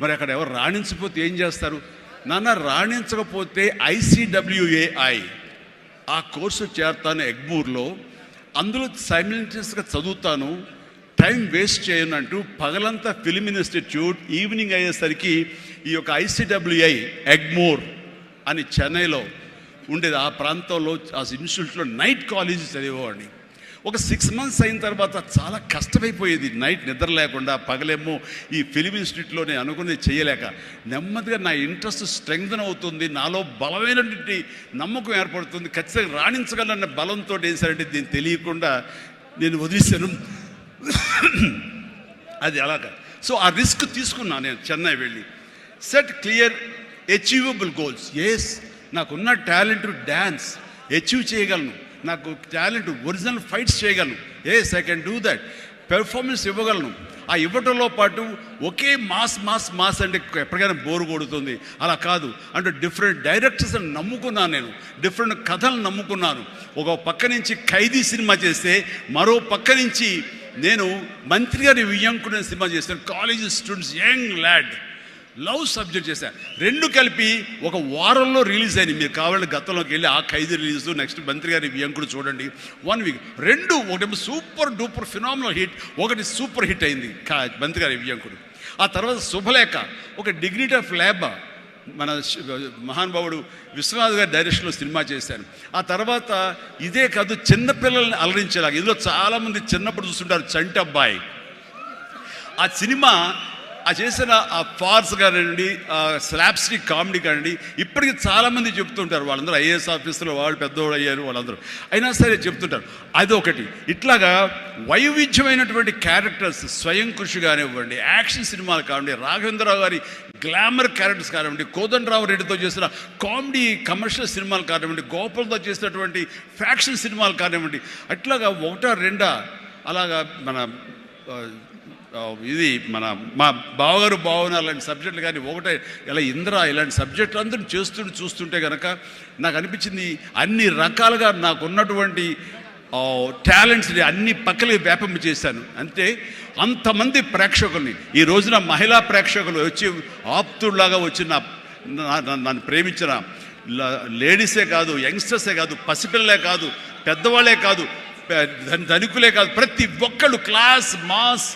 మరి అక్కడ ఎవరు రాణించిపోతే ఏం చేస్తారు, నాన్న రాణించకపోతే ICWAI ఆ కోర్సు చేరతాను ఎగ్మూర్లో, అందులో సైమిల్టేనియస్గా చదువుతాను, టైం వేస్ట్ చేయను అంటూ పగలంతా ఫిలిం ఇన్స్టిట్యూట్, ఈవినింగ్ అయ్యేసరికి ఈ యొక్క ICWI ఎగ్మూర్ అని చెన్నైలో ఉండేది. ఆ ప్రాంతంలో ఆ ఇన్స్టిట్యూట్లో నైట్ కాలేజీ చదివేవాడిని. ఒక 6 months అయిన తర్వాత చాలా కష్టమైపోయేది, నైట్ నిద్ర లేకుండా, పగలేమో ఈ ఫిలిం ఇన్స్టిట్యూట్లో నేను అనుకునేది చేయలేక నెమ్మదిగా నా ఇంట్రెస్ట్ స్ట్రెంగ్తన్ అవుతుంది, నాలో బలమైనటువంటి నమ్మకం ఏర్పడుతుంది, ఖచ్చితంగా రాణించగలన్న బలంతో ఏం సరే దీన్ని తెలియకుండా నేను వదిలేశాను. అది అలాగా. సో ఆ రిస్క్ తీసుకున్నాను నేను చెన్నై వెళ్ళి. Set clear achievable goals. Yes, నాకున్న టాలెంట్ డ్యాన్స్ అచీవ్ చేయగలను, నాకు టాలెంట్ ఒరిజినల్ ఫైట్స్ చేయగలను. Yes, I can do that. Performance ఇవ్వగలను. ఆ ఇవ్వటంలో పాటు ఒకే మాస్ మాస్ మాస్ అంటే ఎప్పటికైనా బోరు కొడుతుంది, అలా కాదు. అంటే డిఫరెంట్ డైరెక్టర్స్ని నమ్ముకున్నాను నేను, డిఫరెంట్ కథలను నమ్ముకున్నాను. ఒక పక్క నుంచి ఖైదీ సినిమా చేస్తే, మరో పక్క నుంచి నేను మంత్రి గారి వియ్యంకుడు సినిమా చేశాను. College students, young lad, love subject చేశాను. రెండు కలిపి ఒక వారంలో రిలీజ్ అయింది. మీరు కావాలంటే గతంలోకి వెళ్ళి ఆ ఖైదీ రిలీజ్, నెక్స్ట్ మంత్రి గారి వియ్యంకుడు చూడండి. 1 week రెండు, ఒకటి సూపర్ డూపర్ ఫినామినల్ హిట్, ఒకటి సూపర్ హిట్ అయింది మంత్రి గారి వియ్యంకుడు. ఆ తర్వాత శుభలేఖ, ఒక డిగ్నిటీ ఆఫ్ లేబర్, మన మహానుభావుడు విశ్వనాథ్ గారి డైరెక్షన్లో సినిమా చేశాను. ఆ తర్వాత ఇదే కాదు, చిన్నపిల్లల్ని అలరించేలాగా, ఇందులో చాలామంది చిన్నప్పుడు చూస్తుంటారు చంటి అబ్బాయి. ఆ సినిమా ఆ చేసిన ఆ ఫార్స్ కానివ్వండి, ఆ స్లాప్స్టిక్ కామెడీ కానివ్వండి, ఇప్పటికీ చాలామంది చెప్తుంటారు. వాళ్ళందరూ IAS ఆఫీసులో వాళ్ళు పెద్దవాళ్ళు అయ్యారు, వాళ్ళందరూ అయినా సరే చెప్తుంటారు. అదొకటి. ఇట్లాగా వైవిధ్యమైనటువంటి క్యారెక్టర్స్, స్వయం కృషి కానివ్వండి, యాక్షన్ సినిమాలు కానివ్వండి, రాఘవేంద్రరావు గారి గ్లామర్ క్యారెక్టర్స్ కానివ్వండి, కోదండరావు రెడ్డితో చేసిన కామెడీ కమర్షియల్ సినిమాలు కానివ్వండి, గోపాల్తో చేసినటువంటి ఫ్యాక్షన్ సినిమాలు కానివ్వండి, అట్లాగా ఒకటా రెండా అలాగా మన ఇది మా బావగారు బావన అలాంటి సబ్జెక్టులు కానీ, ఒకటే ఇలా ఇంద్ర ఇలాంటి సబ్జెక్టులు అందరూ చూస్తుంటే కనుక నాకు అనిపించింది, అన్ని రకాలుగా నాకు ఉన్నటువంటి టాలెంట్స్ని అన్ని పక్కలకి వ్యాపింప చేశాను. అంటే అంతమంది ప్రేక్షకుల్ని ఈ రోజున మహిళా ప్రేక్షకులు వచ్చి ఆప్తుల్లాగా వచ్చి నన్ను ప్రేమించిన లేడీసే కాదు, యంగ్స్టర్సే కాదు, పసిపిల్లలే కాదు, పెద్దవాళ్ళే కాదు, ధనికులే కాదు, ప్రతి ఒక్కళ్ళు క్లాస్ మాస్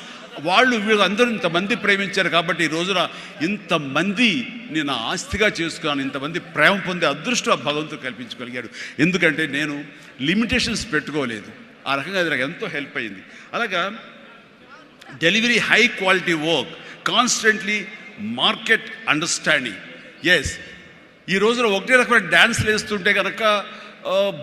వాళ్ళు వీళ్ళు అందరూ ఇంతమంది ప్రేమించారు. కాబట్టి ఈ రోజున ఇంతమంది నేను ఆస్తిగా చేసుకున్నాను, ఇంతమంది ప్రేమ పొందే అదృష్టం ఆ భగవంతుడు కల్పించగలిగాడు. ఎందుకంటే నేను లిమిటేషన్స్ పెట్టుకోలేదు. ఆ రకంగా అది నాకు ఎంతో హెల్ప్ అయింది. అలాగా delivery, high quality work, constantly market understanding. Yes, ఈ రోజున ఒకటే రకమైన డ్యాన్స్లు వేస్తుంటే కనుక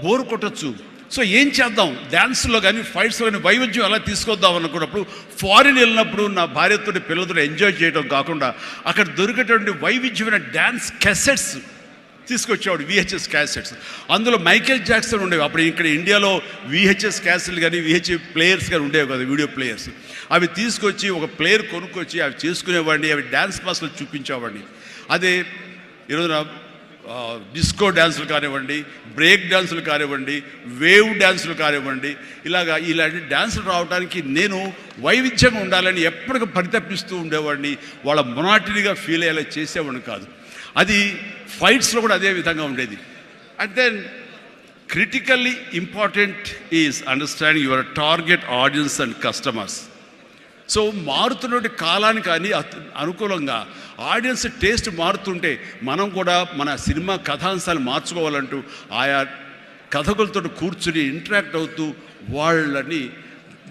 బోరు కొట్టచ్చు. సో ఏం చేద్దాం, డ్యాన్స్లో కానీ ఫైట్స్లో కానీ వైవిధ్యం ఎలా తీసుకొద్దాం అనుకున్నప్పుడు, ఫారిన్ వెళ్ళినప్పుడు నా భార్యతో పిల్లలతో ఎంజాయ్ చేయడం కాకుండా అక్కడ దొరికేటువంటి వైవిధ్యమైన డ్యాన్స్ క్యాసెట్స్ తీసుకొచ్చేవాడు, VHS క్యాసెట్స్. అందులో మైకేల్ జాక్సన్ ఉండేవి. అప్పుడు ఇక్కడ ఇండియాలో VHS క్యాసెట్లు కానీ VHS ప్లేయర్స్ కానీ ఉండేవి కదా, వీడియో ప్లేయర్స్. అవి తీసుకొచ్చి ఒక ప్లేయర్ కొనుక్కొచ్చి అవి చేసుకునేవాడిని, అవి డ్యాన్స్ క్లాస్లో చూపించేవాడిని. అదే ఈరోజున డిస్కో డ్యాన్సులు కానివ్వండి, బ్రేక్ డ్యాన్సులు కానివ్వండి, వేవ్ డ్యాన్సులు కానివ్వండి, ఇలాంటి డ్యాన్సులు రావడానికి నేను వైవిధ్యంగా ఉండాలని ఎప్పటికీ పరితపిస్తూ ఉండేవాడిని. వాళ్ళ మొనాటినీగా ఫీల్ అయ్యేలా చేసేవాడిని కాదు. అది ఫైట్స్లో కూడా అదే విధంగా ఉండేది. And then critically important is understanding your target audience and customers. So మారుతున్నటువంటి కాలానికి అనుకూలంగా ఆడియన్స్ టేస్ట్ మారుతుంటే మనం కూడా మన సినిమా కథాంశాలు మార్చుకోవాలంటూ ఆయా కథకులతో కూర్చుని ఇంటరాక్ట్ అవుతూ వాళ్ళని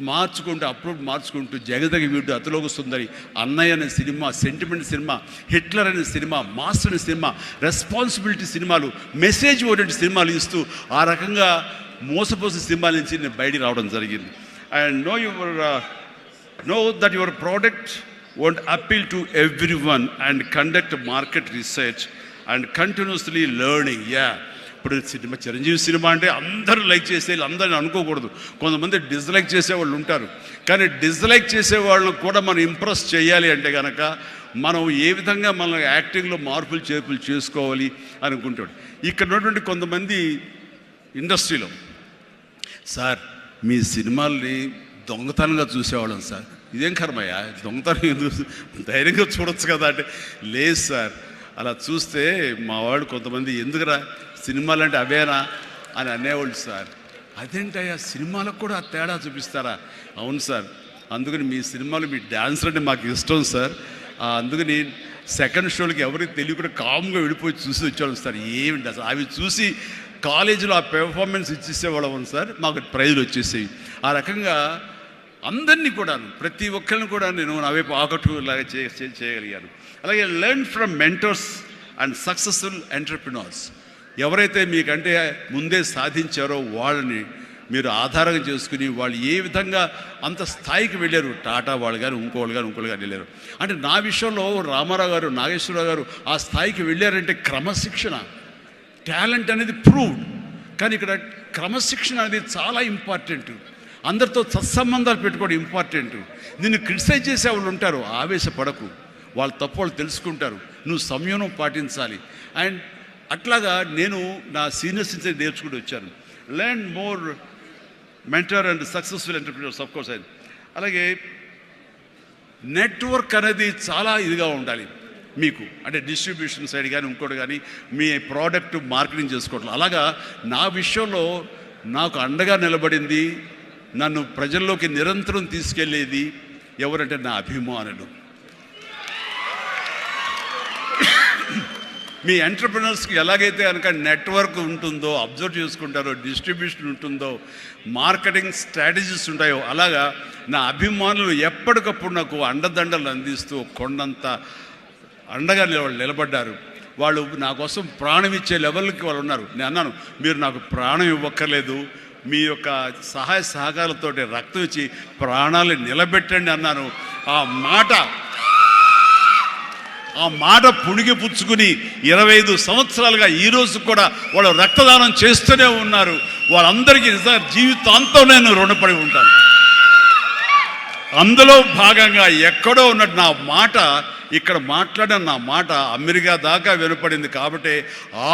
మార్చుకుంటూ అప్లోడ్ మార్చుకుంటూ జగదగ వీడు, అతిలోక సుందరి, అన్నయ్య అనే సినిమా, సెంటిమెంట్ సినిమా, హిట్లర్ అనే సినిమా, మాస్టర్ అనే సినిమా, రెస్పాన్సిబిలిటీ సినిమాలు, మెసేజ్ ఓరియంటెడ్ సినిమాలు ఇస్తూ ఆ రకంగా మోసపోసిన సినిమాల నుంచి నేను బయటికి రావడం జరిగింది. And know that your product won't appeal to everyone and conduct market research and continuously learning. ఇప్పుడు సినిమా, చిరంజీవి సినిమా అంటే అందరూ లైక్ చేసే అందరిని అనుకోకూడదు. కొంతమంది డిస్లైక్ చేసేవాళ్ళు ఉంటారు. కానీ డిస్లైక్ చేసేవాళ్ళని కూడా మనం ఇంప్రెస్ చేయాలి అంటే కనుక మనం ఏ విధంగా మన యాక్టింగ్లో మార్పులు చేర్పులు చేసుకోవాలి అనుకుంటాడు. ఇక్కడ ఉన్నటువంటి కొంతమంది ఇండస్ట్రీలో, సార్ మీ సినిమాల్ని దొంగతనంగా చూసేవాళ్ళం సార్. ఇదేం కర్మయ్యా, దొంగతనం ధైర్యంగా చూడొచ్చు కదా అంటే, లేదు సార్ అలా చూస్తే మా వాళ్ళు కొంతమంది ఎందుకురా సినిమాలు అంటే అవేనా అని అనేవాళ్ళు సార్. అదేంటయ్యా సినిమాలకు కూడా ఆ తేడా చూపిస్తారా? అవును సార్, అందుకని మీ సినిమాలు మీ డ్యాన్సర్ అంటే మాకు ఇష్టం సార్. అందుకని సెకండ్ షోలకి ఎవరికి తెలియకుండా కామ్గా వెళ్ళిపోయి చూసి వచ్చేవాళ్ళం సార్. ఏమిటి అసలు అవి చూసి కాలేజీలో ఆ పెర్ఫార్మెన్స్ ఇచ్చేసేవాళ్ళం సార్, మాకు ప్రైజులు వచ్చేసేవి. ఆ రకంగా అందరినీ కూడా ప్రతి ఒక్కరిని కూడా నేను నా వైపు ఆకట్టులాగా చేయగలిగాను. అలాగే learn from mentors and successful entrepreneurs. ఎవరైతే మీకంటే ముందే సాధించారో వాళ్ళని మీరు ఆధారంగా చేసుకుని వాళ్ళు ఏ విధంగా అంత స్థాయికి వెళ్ళారు, టాటా వాళ్ళు కానీ ఇంకోళ్ళు కానీ వెళ్ళారు. అంటే నా విషయంలో రామారావు గారు, నాగేశ్వరరావు గారు ఆ స్థాయికి వెళ్ళారంటే క్రమశిక్షణ, టాలెంట్ అనేది ప్రూవ్డ్. కానీ ఇక్కడ క్రమశిక్షణ అనేది చాలా ఇంపార్టెంట్. అందరితో సత్సంబంధాలు పెట్టుకోవడం ఇంపార్టెంట్. నిన్ను క్రిటిసైజ్ చేసే వాళ్ళు ఉంటారు, ఆవేశపడకు, వాళ్ళ తప్పు వాళ్ళు తెలుసుకుంటారు, నువ్వు సంయమనం పాటించాలి. అండ్ అట్లాగా నేను నా సీనియర్స్ నుంచి నేర్చుకుంటూ వచ్చాను. Learn more mentor and successful entrepreneurs of course. అలాగే నెట్వర్క్ అనేది చాలా ఇదిగా ఉండాలి మీకు, అంటే డిస్ట్రిబ్యూషన్ సైడ్ కానీ ఇంకోటి కానీ మీ ప్రోడక్ట్ మార్కెటింగ్ చేసుకోవడం. అలాగా నా విషయంలో నాకు అండగా నిలబడింది, నన్ను ప్రజల్లోకి నిరంతరం తీసుకెళ్ళేది ఎవరంటే నా అభిమానులు. మీ ఎంటర్ప్రినర్స్కి ఎలాగైతే కనుక నెట్వర్క్ ఉంటుందో, అబ్జర్వ్ చేసుకుంటారో, డిస్ట్రిబ్యూషన్ ఉంటుందో, మార్కెటింగ్ స్ట్రాటజీస్ ఉంటాయో, అలాగా నా అభిమానులు ఎప్పటికప్పుడు నాకు అండదండలు అందిస్తూ కొండంత అండగా నిలబడ్డారు. వాళ్ళు నా కోసం ప్రాణం ఇచ్చే లెవెల్కి వాళ్ళు ఉన్నారు. నేను అన్నాను, మీరు నాకు ప్రాణం ఇవ్వక్కర్లేదు, మీ యొక్క సహాయ సహకారాలతో రక్తం ఇచ్చి ప్రాణాలు నిలబెట్టండి అన్నాను. ఆ మాట పుణిగి పుచ్చుకుని 25 సంవత్సరాలుగా ఈరోజు కూడా వాళ్ళు రక్తదానం చేస్తూనే ఉన్నారు. వాళ్ళందరికీ జీవితాంతం నేను రుణపడి ఉంటాను. అందులో భాగంగా ఎక్కడో ఉన్నట్టు నా మాట, ఇక్కడ మాట్లాడిన నా మాట అమెరికా దాకా వినపడింది. కాబట్టి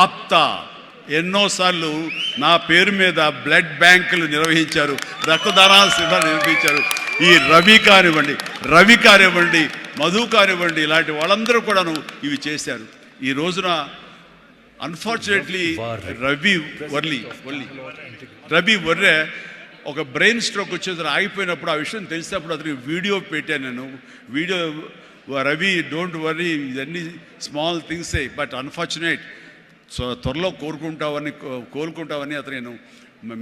ఆప్తా ఎన్నోసార్లు నా పేరు మీద బ్లడ్ బ్యాంకులు నిర్వహించారు, రక్తదానాల శిబిరాలు నిర్వహించారు. ఈ రవి కానివ్వండి, మధు కానివ్వండి, ఇలాంటి వాళ్ళందరూ కూడాను ఇవి చేశారు. ఈ రోజున అన్ఫార్చునేట్లీ రవి వర్రే ఒక బ్రెయిన్ స్ట్రోక్ వచ్చేది ఆగిపోయినప్పుడు, ఆ విషయం తెలిసినప్పుడు అతనికి వీడియో పెట్టాను నేను. వీడియో రవి డోంట్ వర్రీ, ఇవన్నీ స్మాల్ థింగ్సే, బట్ అన్ఫార్చునేట్, సో త్వరలో కోలుకుంటావని అతను నేను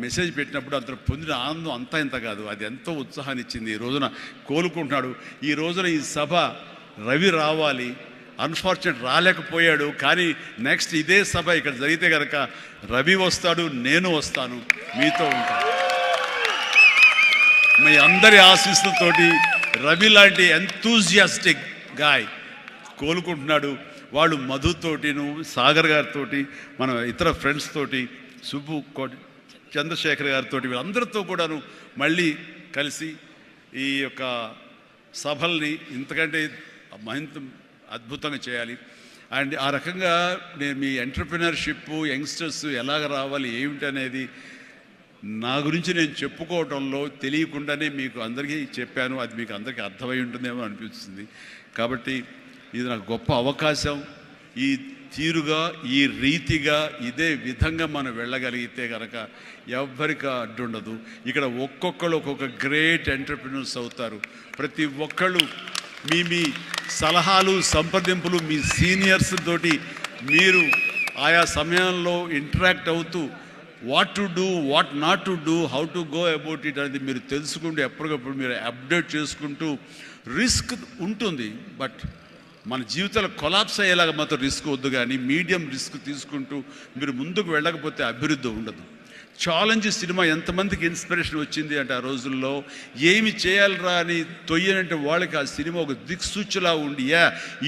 మెసేజ్ పెట్టినప్పుడు అతను పొందిన ఆనందం అంతా ఇంత కాదు, అది ఎంతో ఉత్సాహాన్ని ఇచ్చింది. ఈ రోజున కోలుకుంటున్నాడు. ఈ రోజున ఈ సభ రవి రావాలి, అన్ఫార్చునేట్ రాలేకపోయాడు. కానీ నెక్స్ట్ ఇదే సభ ఇక్కడ జరిగితే కనుక రవి వస్తాడు, నేను వస్తాను, మీతో ఉంటాను. మీ అందరి ఆశీస్సులతోటి రవి లాంటి ఎంతూజియాస్టిక్ గాయ్ కోలుకుంటున్నాడు. వాళ్ళు మధుతోటిను, సాగర్ గారితో, మన ఇతర ఫ్రెండ్స్ తోటి, సుబ్బు చంద్రశేఖర్ గారితో, వీళ్ళందరితో కూడాను మళ్ళీ కలిసి ఈ యొక్క సభల్ని ఇంతకంటే మరింత అద్భుతంగా చేయాలి. అండ్ ఆ రకంగా నేను మీ ఎంటర్ప్రినర్షిప్, యంగ్స్టర్స్ ఎలాగ రావాలి ఏమిటి అనేది నా గురించి నేను చెప్పుకోవడంలో తెలియకుండానే మీకు అందరికీ చెప్పాను. అది మీకు అందరికీ అర్థమై ఉంటుందేమో అనిపిస్తుంది. కాబట్టి ఇది నాకు గొప్ప అవకాశం. ఈ తీరుగా, ఈ రీతిగా, ఇదే విధంగా మనం వెళ్ళగలిగితే కనుక ఎవ్వరికి అడ్డుండదు. ఇక్కడ ఒక్కొక్కరు ఒక్కొక్క గ్రేట్ ఎంటర్ప్రినర్స్ అవుతారు. ప్రతి ఒక్కళ్ళు మీ సలహాలు, సంప్రదింపులు మీ సీనియర్స్ తోటి మీరు ఆయా సమయంలో ఇంటరాక్ట్ అవుతూ what to do, what not to do, how to go about it అనేది మీరు తెలుసుకుంటూ ఎప్పటికప్పుడు మీరు అప్డేట్ చేసుకుంటూ, రిస్క్ ఉంటుంది, బట్ మన జీవితాలు కొలాప్స్ అయ్యేలాగా మాత్రం రిస్క్ వద్దు. కానీ మీడియం రిస్క్ తీసుకుంటూ మీరు ముందుకు వెళ్ళకపోతే అభివృద్ధి ఉండదు. ఛాలెంజ్ సినిమా ఎంతమందికి ఇన్స్పిరేషన్ వచ్చింది అంటే, ఆ రోజుల్లో ఏమి చేయాలరా అని తొయ్యనంటే వాళ్ళకి ఆ సినిమా ఒక దిక్సూచిలా ఉండి,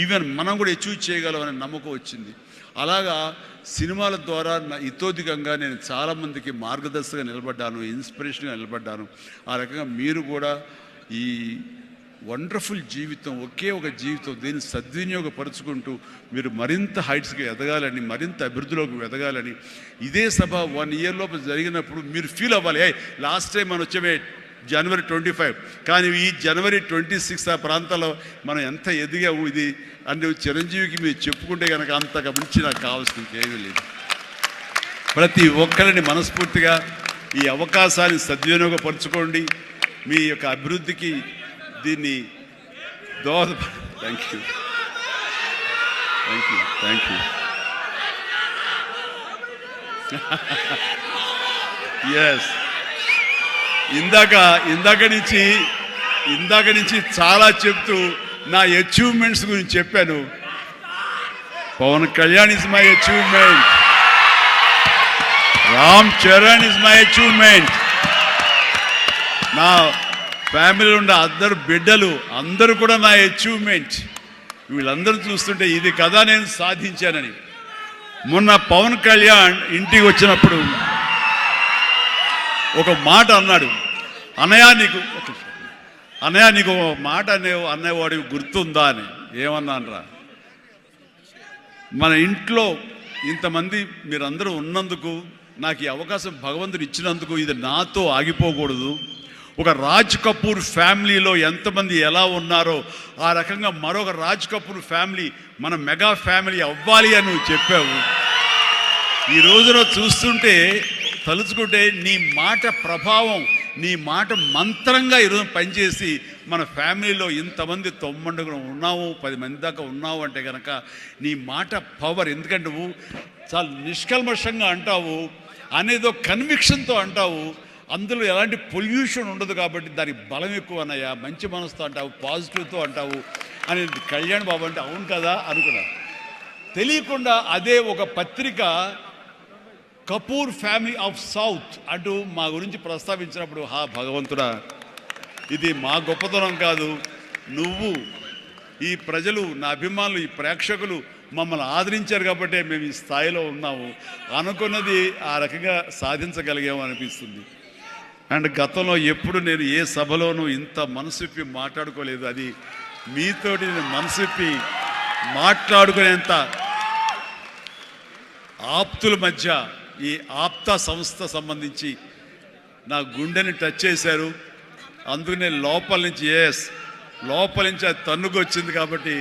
ఈవెన్ మనం కూడా అచీవ్ చేయగలం అనే నమ్మకం వచ్చింది. అలాగా సినిమాల ద్వారా ఇతోధికంగా నేను చాలామందికి మార్గదర్శకంగా నిలబడ్డాను, ఇన్స్పిరేషన్గా నిలబడ్డాను. ఆ రకంగా మీరు కూడా ఈ వండర్ఫుల్ జీవితం, ఒకే ఒక జీవితం, దీన్ని సద్వినియోగపరుచుకుంటూ మీరు మరింత హైట్స్కి ఎదగాలని, మరింత అభివృద్ధిలోకి ఎదగాలని, ఇదే సభ 1 year లోపు జరిగినప్పుడు మీరు ఫీల్ అవ్వాలి, లాస్ట్ టైం మనం వచ్చే జనవరి 25. కానీ ఈ జనవరి 26 ఆ ప్రాంతాల్లో మనం ఎంత ఎదిగాము ఇది అంటే చిరంజీవికి మీరు చెప్పుకుంటే కనుక అంతకు మించి నాకు కావాల్సిన ఇంకేమీ లేదు. ప్రతి ఒక్కరిని మనస్ఫూర్తిగా ఈ అవకాశాన్ని సద్వినియోగపరచుకోండి, మీ యొక్క అభివృద్ధికి దీన్ని దోహద. Thank you, thank you, thank you. Yes, ఇందాక నుంచి చాలా చెప్తూ నా అచీవ్మెంట్స్ గురించి చెప్పాను. Pawan Kalyan is my achievement, Ram Charan is my achievement, నా ఫ్యామిలీలో ఉన్న అందరు బిడ్డలు అందరూ కూడా నా అచీవ్మెంట్. వీళ్ళందరూ చూస్తుంటే ఇది కదా నేను సాధించానని. మొన్న పవన్ కళ్యాణ్ ఇంటికి వచ్చినప్పుడు ఒక మాట అన్నాడు, అన్నయ్య నీకు ఒక మాట అనేవాడికి గుర్తుందా అని. ఏమన్నానరా, మన ఇంట్లో ఇంతమంది మీరందరూ ఉన్నందుకు, నాకు ఈ అవకాశం భగవంతుడు ఇచ్చినందుకు ఇది నాతో ఆగిపోకూడదు. ఒక రాజ్ కపూర్ ఫ్యామిలీలో ఎంతమంది ఎలా ఉన్నారో ఆ రకంగా మరొక రాజ్ కపూర్ ఫ్యామిలీ మన మెగా ఫ్యామిలీ అవ్వాలి అని నువ్వు చెప్పావు. ఈ రోజున చూస్తుంటే తలుచుకుంటే నీ మాట ప్రభావం, నీ మాట మంత్రంగా ఈరోజు పనిచేసి మన ఫ్యామిలీలో ఇంతమంది 9 ఉన్నాము, 10 మంది దాకా ఉన్నావు అంటే కనుక నీ మాట పవర్. ఎందుకంటే నువ్వు చాలా నిష్కల్మషంగా అంటావు, అనేదో కన్విక్షన్తో అంటావు, అందులో ఎలాంటి పొల్యూషన్ ఉండదు కాబట్టి దానికి బలం ఎక్కువ అన్నయ్య. మంచి మనసుతో అంటావు, పాజిటివ్తో అంటావు అని కళ్యాణ్ బాబు అంటే అవును కదా అనుకున్నా. తెలియకుండా అదే ఒక పత్రిక కపూర్ ఫ్యామిలీ ఆఫ్ సౌత్ అంటూ మా గురించి ప్రస్తావించినప్పుడు, హా భగవంతుడా, ఇది మా గొప్పతనం కాదు, నువ్వు ఈ ప్రజలు, నా అభిమానులు, ఈ ప్రేక్షకులు మమ్మల్ని ఆదరించారు కాబట్టి మేము ఈ స్థాయిలో ఉన్నాము. అనుకున్నది ఆ రకంగా సాధించగలిగాము అనిపిస్తుంది. అండ్ గతంలో ఎప్పుడు నేను ఏ సభలోనూ ఇంత మనసిప్పి మాట్లాడుకోలేదు. అది మీతోటి నేను మనసిప్పి మాట్లాడుకునేంత ఆప్తుల మధ్య ఈ ఆప్త సంస్థ సంబంధించి నా గుండెని టచ్ చేశారు. అందుకనే లోపల నుంచి అది తన్నుకొచ్చింది కాబట్టి